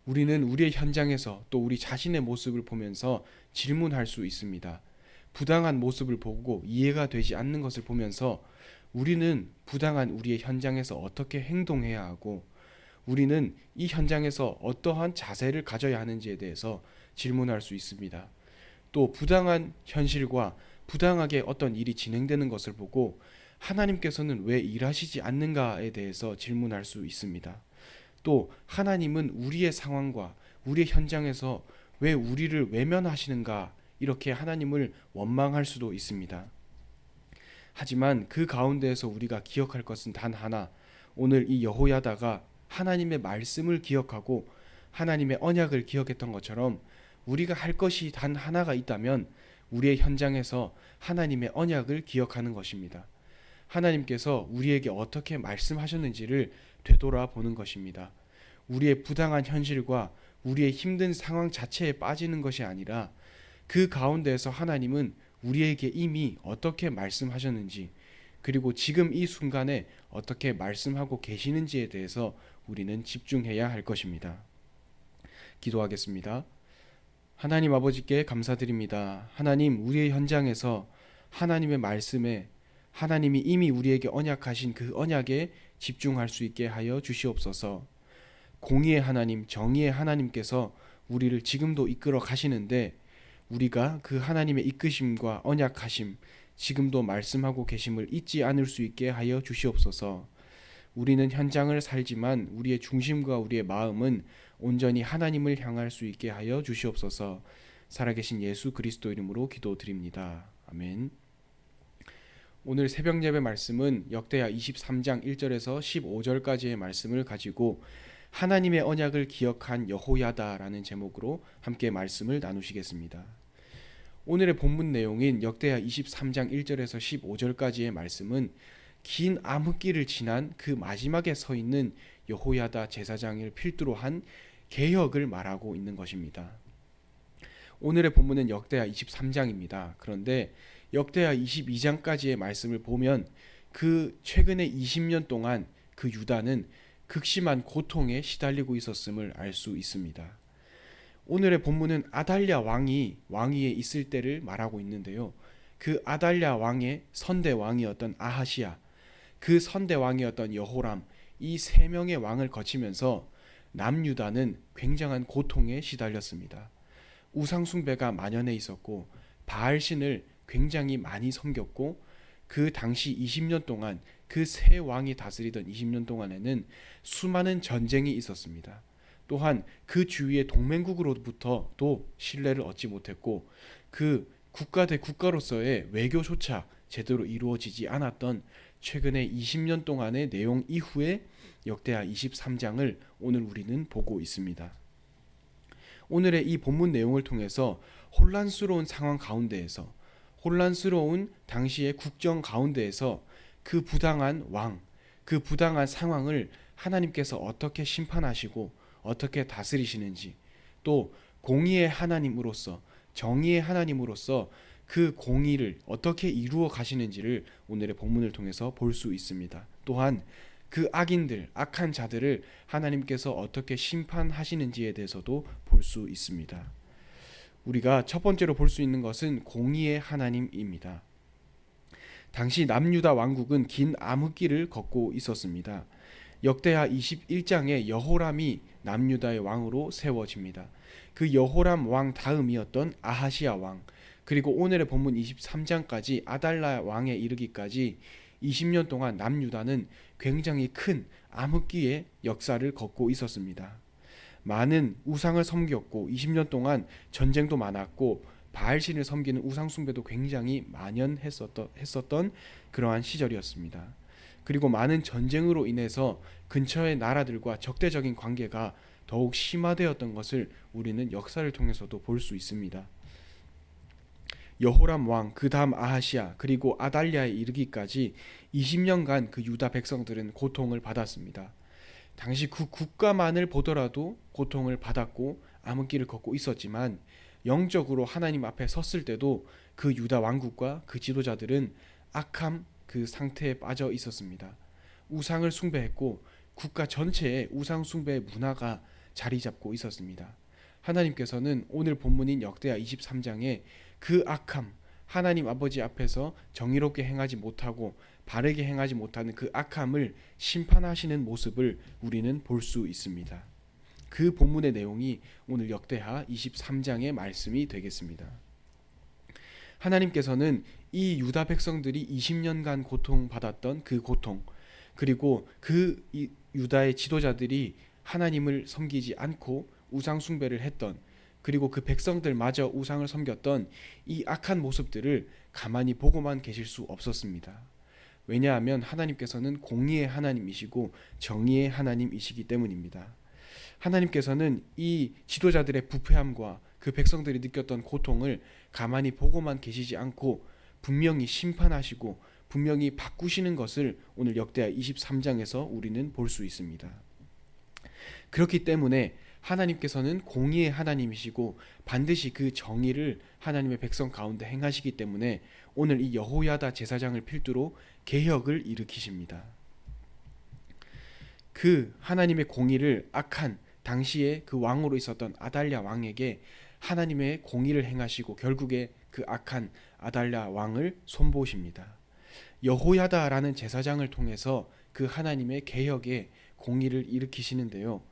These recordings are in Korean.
우리는 우리의 현장에서 또 우리 자신의 모습을 보면서 질문할 수 있습니다. 부당한 모습을 보고 이해가 되지 않는 것을 보면서 우리는 부당한 우리의 현장에서 어떻게 행동해야 하고 우리는 이 현장에서 어떠한 자세를 가져야 하는지에 대해서 질문할 수 있습니다. 또 부당한 현실과 부당하게 어떤 일이 진행되는 것을 보고 하나님께서는 왜 일하시지 않는가에 대해서 질문할 수 있습니다. 또 하나님은 우리의 상황과 우리의 현장에서 왜 우리를 외면하시는가 이렇게 하나님을 원망할 수도 있습니다. 하지만 그 가운데에서 우리가 기억할 것은 단 하나, 오늘 이 여호야다가 하나님의 말씀을 기억하고 하나님의 언약을 기억했던 것처럼 우리가 할 것이 단 하나가 있다면 우리의 현장에서 하나님의 언약을 기억하는 것입니다. 하나님께서 우리에게 어떻게 말씀하셨는지를 되돌아보는 것입니다. 우리의 부당한 현실과 우리의 힘든 상황 자체에 빠지는 것이 아니라 그 가운데에서 하나님은 우리에게 이미 어떻게 말씀하셨는지 그리고 지금 이 순간에 어떻게 말씀하고 계시는지에 대해서 우리는 집중해야 할 것입니다. 기도하겠습니다. 하나님 아버지께 감사드립니다. 하나님, 우리의 현장에서 하나님의 말씀에 하나님이 이미 우리에게 언약하신 그 언약에 집중할 수 있게 하여 주시옵소서. 공의의 하나님, 정의의 하나님께서 우리를 지금도 이끌어 가시는데 우리가 그 하나님의 이끄심과 언약하심, 지금도 말씀하고 계심을 잊지 않을 수 있게 하여 주시옵소서. 우리는 현장을 살지만 우리의 중심과 우리의 마음은 온전히 하나님을 향할 수 있게 하여 주시옵소서. 살아계신 예수 그리스도 이름으로 기도드립니다. 아멘. 오늘 새벽 예배 말씀은 역대하 23장 1절에서 15절까지의 말씀을 가지고 하나님의 언약을 기억한 여호야다라는 제목으로 함께 말씀을 나누시겠습니다. 오늘의 본문 내용인 역대하 23장 1절에서 15절까지의 말씀은 긴 암흑기를 지난 그 마지막에 서 있는 여호야다 제사장을 필두로 한 개혁을 말하고 있는 것입니다. 오늘의 본문은 역대하 23장입니다. 그런데 역대하 22장까지의 말씀을 보면 그 최근에 20년 동안 그 유다는 극심한 고통에 시달리고 있었음을 알 수 있습니다. 오늘의 본문은 아달랴 왕이 왕위에 있을 때를 말하고 있는데요. 그 아달랴 왕의 선대 왕이었던 아하시야, 그 선대 왕이었던 여호람, 이 세 명의 왕을 거치면서 남유다는 굉장한 고통에 시달렸습니다. 우상숭배가 만연해 있었고 바알신을 굉장히 많이 섬겼고 그 당시 20년 동안 그 세 왕이 다스리던 20년 동안에는 수많은 전쟁이 있었습니다. 또한 그 주위의 동맹국으로부터도 신뢰를 얻지 못했고 그 국가 대 국가로서의 외교조차 제대로 이루어지지 않았던 최근에 20년 동안의 내용 이후에 역대하 23장을 오늘 우리는 보고 있습니다. 오늘의 이 본문 내용을 통해서 혼란스러운 상황 가운데에서 혼란스러운 당시의 국정 가운데에서 그 부당한 왕, 그 부당한 상황을 하나님께서 어떻게 심판하시고 어떻게 다스리시는지 또 공의의 하나님으로서 정의의 하나님으로서 그 공의를 어떻게 이루어 가시는지를 오늘의 본문을 통해서 볼 수 있습니다. 또한 그 악인들, 악한 자들을 하나님께서 어떻게 심판하시는지에 대해서도 볼 수 있습니다. 우리가 첫 번째로 볼 수 있는 것은 공의의 하나님입니다. 당시 남유다 왕국은 긴 암흑기를 걷고 있었습니다. 역대하 21장에 여호람이 남유다의 왕으로 세워집니다. 그 여호람 왕 다음이었던 아하시야 왕, 그리고 오늘의 본문 23장까지 아달랴 왕에 이르기까지 20년 동안 남유다는 굉장히 큰 암흑기의 역사를 걷고 있었습니다. 많은 우상을 섬겼고 20년 동안 전쟁도 많았고 바알신을 섬기는 우상 숭배도 굉장히 만연했었던 그러한 시절이었습니다. 그리고 많은 전쟁으로 인해서 근처의 나라들과 적대적인 관계가 더욱 심화되었던 것을 우리는 역사를 통해서도 볼 수 있습니다. 여호람 왕, 그 다음 아하시야, 그리고 아달랴에 이르기까지 20년간 그 유다 백성들은 고통을 받았습니다. 당시 그 국가만을 보더라도 고통을 받았고 암흑기를 걷고 있었지만 영적으로 하나님 앞에 섰을 때도 그 유다 왕국과 그 지도자들은 악함 그 상태에 빠져 있었습니다. 우상을 숭배했고 국가 전체의 우상 숭배의 문화가 자리 잡고 있었습니다. 하나님께서는 오늘 본문인 역대하 23장에 그 악함, 하나님 아버지 앞에서 정의롭게 행하지 못하고 바르게 행하지 못하는 그 악함을 심판하시는 모습을 우리는 볼 수 있습니다. 그 본문의 내용이 오늘 역대하 23장의 말씀이 되겠습니다. 하나님께서는 이 유다 백성들이 20년간 고통받았던 그 고통, 그리고 그 유다의 지도자들이 하나님을 섬기지 않고 우상 숭배를 했던, 그리고 그 백성들마저 우상을 섬겼던 이 악한 모습들을 가만히 보고만 계실 수 없었습니다. 왜냐하면 하나님께서는 공의의 하나님이시고 정의의 하나님이시기 때문입니다. 하나님께서는 이 지도자들의 부패함과 그 백성들이 느꼈던 고통을 가만히 보고만 계시지 않고 분명히 심판하시고 분명히 바꾸시는 것을 오늘 역대하 23장에서 우리는 볼 수 있습니다. 그렇기 때문에 하나님께서는 공의의 하나님이시고 반드시 그 정의를 하나님의 백성 가운데 행하시기 때문에 오늘 이 여호야다 제사장을 필두로 개혁을 일으키십니다. 그 하나님의 공의를 악한 당시에 그 왕으로 있었던 아달랴 왕에게 하나님의 공의를 행하시고 결국에 그 악한 아달랴 왕을 손보십니다. 여호야다라는 제사장을 통해서 그 하나님의 개혁의 공의를 일으키시는데요.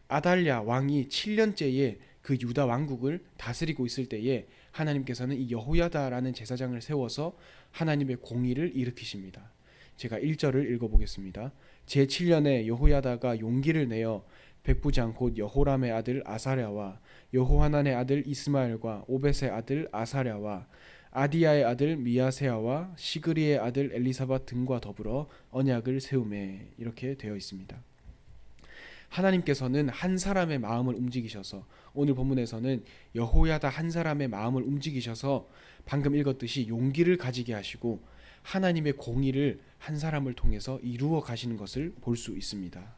아달랴 왕이 7년째에 그 유다 왕국을 다스리고 있을 때에 하나님께서는 이 여호야다라는 제사장을 세워서 하나님의 공의를 일으키십니다. 제가 1절을 읽어보겠습니다. 제7년에 여호야다가 용기를 내어 백부장 곧 여호람의 아들 아사랴와 여호하난의 아들 이스마엘과 오벳의 아들 아사랴와 아디야의 아들 미야세야와 시그리의 아들 엘리사밧 등과 더불어 언약을 세우매, 이렇게 되어 있습니다. 하나님께서는 한 사람의 마음을 움직이셔서, 오늘 본문에서는 여호야다 한 사람의 마음을 움직이셔서 방금 읽었듯이 용기를 가지게 하시고 하나님의 공의를 한 사람을 통해서 이루어 가시는 것을 볼 수 있습니다.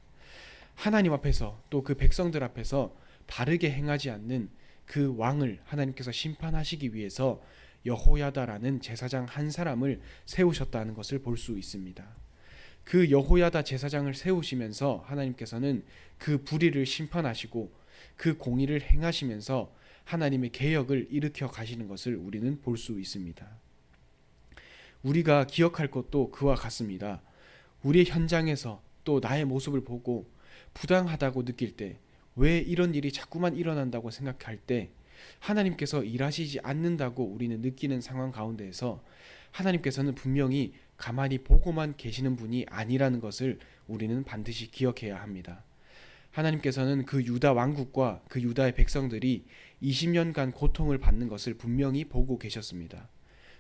하나님 앞에서 또 그 백성들 앞에서 바르게 행하지 않는 그 왕을 하나님께서 심판하시기 위해서 여호야다라는 제사장 한 사람을 세우셨다는 것을 볼 수 있습니다. 그 여호야다 제사장을 세우시면서 하나님께서는 그 불의를 심판하시고 그 공의를 행하시면서 하나님의 개혁을 일으켜 가시는 것을 우리는 볼 수 있습니다. 우리가 기억할 것도 그와 같습니다. 우리의 현장에서 또 나의 모습을 보고 부당하다고 느낄 때, 왜 이런 일이 자꾸만 일어난다고 생각할 때 하나님께서 일하시지 않는다고 우리는 느끼는 상황 가운데에서 하나님께서는 분명히 가만히 보고만 계시는 분이 아니라는 것을 우리는 반드시 기억해야 합니다. 하나님께서는 그 유다 왕국과 그 유다의 백성들이 20년간 고통을 받는 것을 분명히 보고 계셨습니다.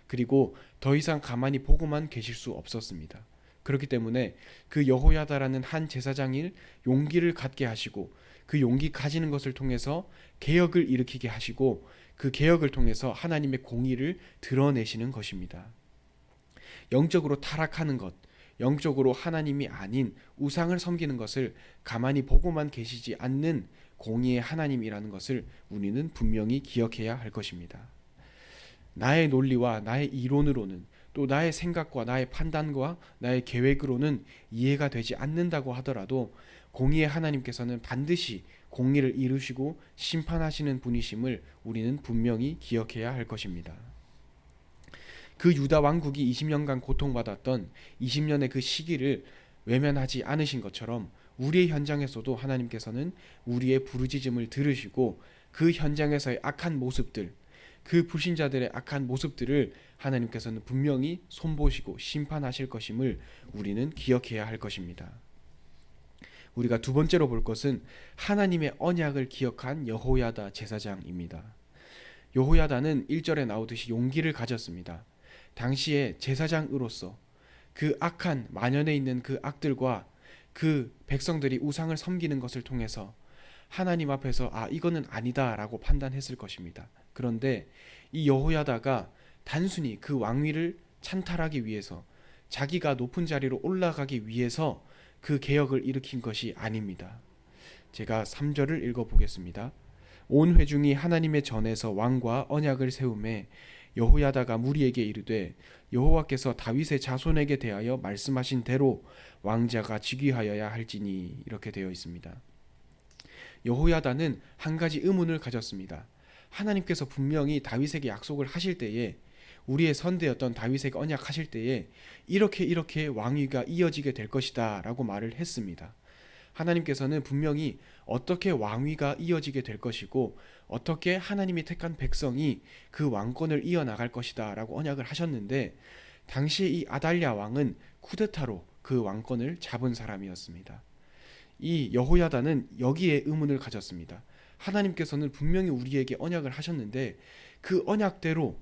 그리고 더 이상 가만히 보고만 계실 수 없었습니다. 그렇기 때문에 그 여호야다라는 한 제사장이 용기를 갖게 하시고 그 용기 가지는 것을 통해서 개혁을 일으키게 하시고 그 개혁을 통해서 하나님의 공의를 드러내시는 것입니다. 영적으로 타락하는 것, 영적으로 하나님이 아닌 우상을 섬기는 것을 가만히 보고만 계시지 않는 공의의 하나님이라는 것을 우리는 분명히 기억해야 할 것입니다. 나의 논리와 나의 이론으로는, 또 나의 생각과 나의 판단과 나의 계획으로는 이해가 되지 않는다고 하더라도 공의의 하나님께서는 반드시 공의를 이루시고 심판하시는 분이심을 우리는 분명히 기억해야 할 것입니다. 그 유다 왕국이 20년간 고통받았던 20년의 그 시기를 외면하지 않으신 것처럼 우리의 현장에서도 하나님께서는 우리의 부르짖음을 들으시고 그 현장에서의 악한 모습들, 그 불신자들의 악한 모습들을 하나님께서는 분명히 손보시고 심판하실 것임을 우리는 기억해야 할 것입니다. 우리가 두 번째로 볼 것은 하나님의 언약을 기억한 여호야다 제사장입니다. 여호야다는 1절에 나오듯이 용기를 가졌습니다. 당시에 제사장으로서 그 악한 만연해 있는 그 악들과 그 백성들이 우상을 섬기는 것을 통해서 하나님 앞에서 이거는 아니다라고 판단했을 것입니다. 그런데 이 여호야다가 단순히 그 왕위를 찬탈하기 위해서, 자기가 높은 자리로 올라가기 위해서 그 개혁을 일으킨 것이 아닙니다. 제가 3절을 읽어보겠습니다. 온 회중이 하나님의 전에서 왕과 언약을 세우매 여호야다가 무리에게 이르되 여호와께서 다윗의 자손에게 대하여 말씀하신 대로 왕자가 즉위하여야 할지니, 이렇게 되어 있습니다. 여호야다는 한 가지 의문을 가졌습니다. 하나님께서 분명히 다윗에게 약속을 하실 때에, 우리의 선대였던 다윗에게 언약하실 때에 이렇게 왕위가 이어지게 될 것이다 라고 말을 했습니다. 하나님께서는 분명히 어떻게 왕위가 이어지게 될 것이고 어떻게 하나님이 택한 백성이 그 왕권을 이어나갈 것이다 라고 언약을 하셨는데, 당시에 이 아달랴 왕은 쿠데타로 그 왕권을 잡은 사람이었습니다. 이 여호야다는 여기에 의문을 가졌습니다. 하나님께서는 분명히 우리에게 언약을 하셨는데 그 언약대로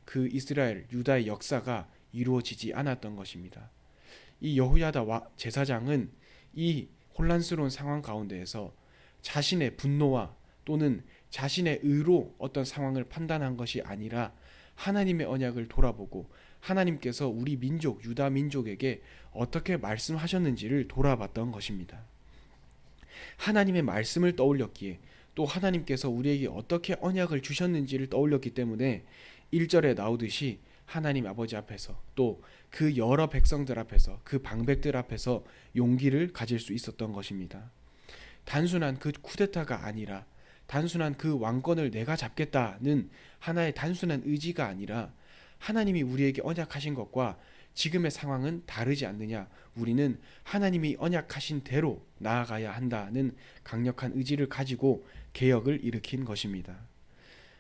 그 이스라엘 유다의 역사가 이루어지지 않았던 것입니다. 이 여호야다 제사장은 이 혼란스러운 상황 가운데에서 자신의 분노와 또는 자신의 의로 어떤 상황을 판단한 것이 아니라 하나님의 언약을 돌아보고 하나님께서 우리 민족 유다 민족에게 어떻게 말씀하셨는지를 돌아봤던 것입니다. 하나님의 말씀을 떠올렸기에, 또 하나님께서 우리에게 어떻게 언약을 주셨는지를 떠올렸기 때문에 1절에 나오듯이 하나님 아버지 앞에서 또 그 여러 백성들 앞에서 그 방백들 앞에서 용기를 가질 수 있었던 것입니다. 단순한 그 쿠데타가 아니라, 단순한 그 왕권을 내가 잡겠다는 하나의 단순한 의지가 아니라, 하나님이 우리에게 언약하신 것과 지금의 상황은 다르지 않느냐, 우리는 하나님이 언약하신 대로 나아가야 한다는 강력한 의지를 가지고 개혁을 일으킨 것입니다.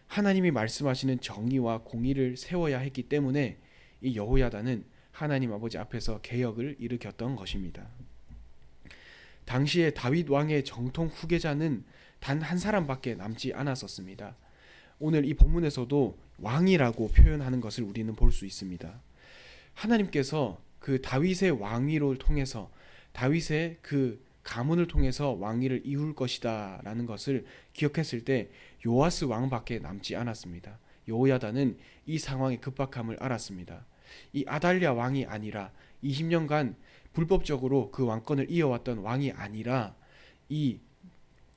하나님이 말씀하시는 정의와 공의를 세워야 했기 때문에 이 여호야다는 하나님 아버지 앞에서 개혁을 일으켰던 것입니다. 당시에 다윗 왕의 정통 후계자는 단 한 사람밖에 남지 않았었습니다. 오늘 이 본문에서도 왕이라고 표현하는 것을 우리는 볼 수 있습니다. 하나님께서 그 다윗의 왕위를 통해서, 다윗의 그 가문을 통해서 왕위를 이룰 것이다 라는 것을 기억했을 때 요아스 왕밖에 남지 않았습니다. 여호야다는 이 상황의 급박함을 알았습니다. 이 아달랴 왕이 아니라, 20년간 불법적으로 그 왕권을 이어왔던 왕이 아니라 이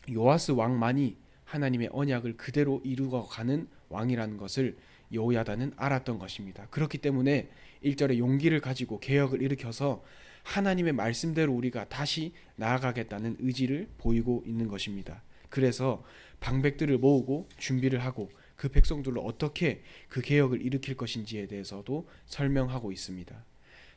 요아스 왕만이 하나님의 언약을 그대로 이루어가는 왕이라는 것을 여호야다는 알았던 것입니다. 그렇기 때문에 1절에 용기를 가지고 개혁을 일으켜서 하나님의 말씀대로 우리가 다시 나아가겠다는 의지를 보이고 있는 것입니다. 그래서 방백들을 모으고 준비를 하고 그 백성들로 어떻게 그 개혁을 일으킬 것인지에 대해서도 설명하고 있습니다.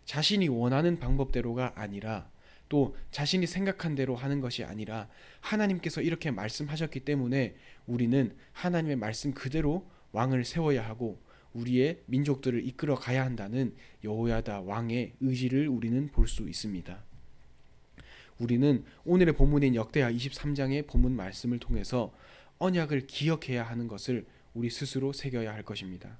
자신이 원하는 방법대로가 아니라, 또 자신이 생각한 대로 하는 것이 아니라 하나님께서 이렇게 말씀하셨기 때문에 우리는 하나님의 말씀 그대로 왕을 세워야 하고 우리의 민족들을 이끌어 가야 한다는 여호야다 왕의 의지를 우리는 볼 수 있습니다. 우리는 오늘의 본문인 역대하 23장의 본문 말씀을 통해서 언약을 기억해야 하는 것을 우리 스스로 새겨야 할 것입니다.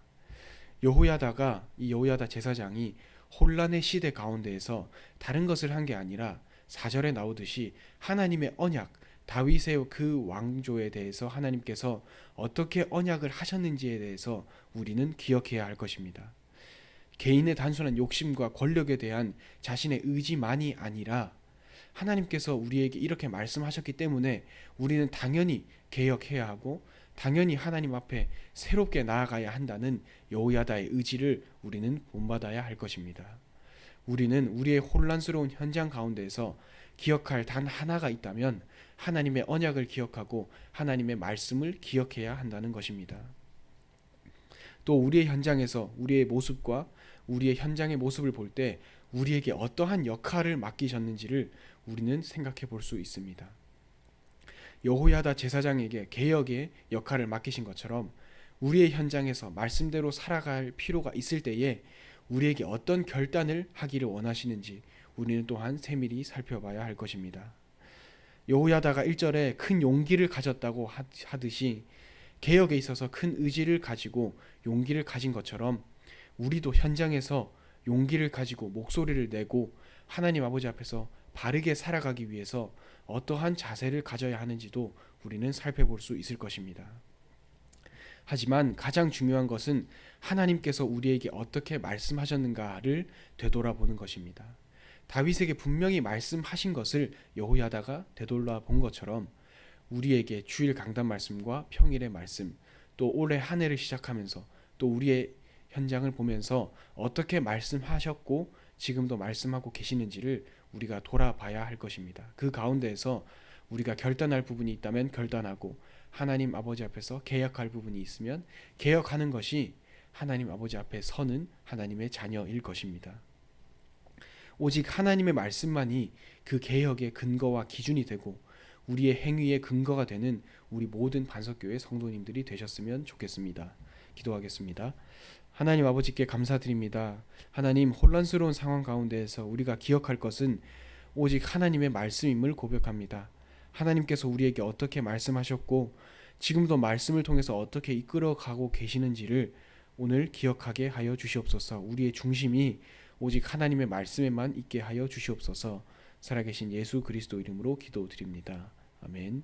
여호야다가, 이 여호야다 제사장이 혼란의 시대 가운데에서 다른 것을 한 게 아니라 4절에 나오듯이 하나님의 언약, 다윗의 그 왕조에 대해서 하나님께서 어떻게 언약을 하셨는지에 대해서 우리는 기억해야 할 것입니다. 개인의 단순한 욕심과 권력에 대한 자신의 의지만이 아니라 하나님께서 우리에게 이렇게 말씀하셨기 때문에 우리는 당연히 개혁해야 하고 당연히 하나님 앞에 새롭게 나아가야 한다는 여호야다의 의지를 우리는 본받아야 할 것입니다. 우리는 우리의 혼란스러운 현장 가운데에서 기억할 단 하나가 있다면 하나님의 언약을 기억하고 하나님의 말씀을 기억해야 한다는 것입니다. 또 우리의 현장에서 우리의 모습과 우리의 현장의 모습을 볼 때 우리에게 어떠한 역할을 맡기셨는지를 우리는 생각해 볼 수 있습니다. 여호야다 제사장에게 개혁의 역할을 맡기신 것처럼 우리의 현장에서 말씀대로 살아갈 필요가 있을 때에 우리에게 어떤 결단을 하기를 원하시는지 우리는 또한 세밀히 살펴봐야 할 것입니다. 여호야다가 1절에 큰 용기를 가졌다고 하듯이 개혁에 있어서 큰 의지를 가지고 용기를 가진 것처럼 우리도 현장에서 용기를 가지고 목소리를 내고 하나님 아버지 앞에서 바르게 살아가기 위해서 어떠한 자세를 가져야 하는지도 우리는 살펴볼 수 있을 것입니다. 하지만 가장 중요한 것은 하나님께서 우리에게 어떻게 말씀하셨는가를 되돌아보는 것입니다. 다윗에게 분명히 말씀하신 것을 여호야다가 되돌아본 것처럼 우리에게 주일 강단 말씀과 평일의 말씀, 또 올해 한 해를 시작하면서 또 우리의 현장을 보면서 어떻게 말씀하셨고 지금도 말씀하고 계시는지를 우리가 돌아봐야 할 것입니다. 그 가운데에서 우리가 결단할 부분이 있다면 결단하고 하나님 아버지 앞에서 개혁할 부분이 있으면 개혁하는 것이 하나님 아버지 앞에 서는 하나님의 자녀일 것입니다. 오직 하나님의 말씀만이 그 개혁의 근거와 기준이 되고 우리의 행위의 근거가 되는 우리 모든 반석교회 성도님들이 되셨으면 좋겠습니다. 기도하겠습니다. 하나님 아버지께 감사드립니다. 하나님, 혼란스러운 상황 가운데에서 우리가 기억할 것은 오직 하나님의 말씀임을 고백합니다. 하나님께서 우리에게 어떻게 말씀하셨고 지금도 말씀을 통해서 어떻게 이끌어가고 계시는지를 오늘 기억하게 하여 주시옵소서. 우리의 중심이 오직 하나님의 말씀에만 있게 하여 주시옵소서. 살아계신 예수 그리스도 이름으로 기도드립니다. 아멘.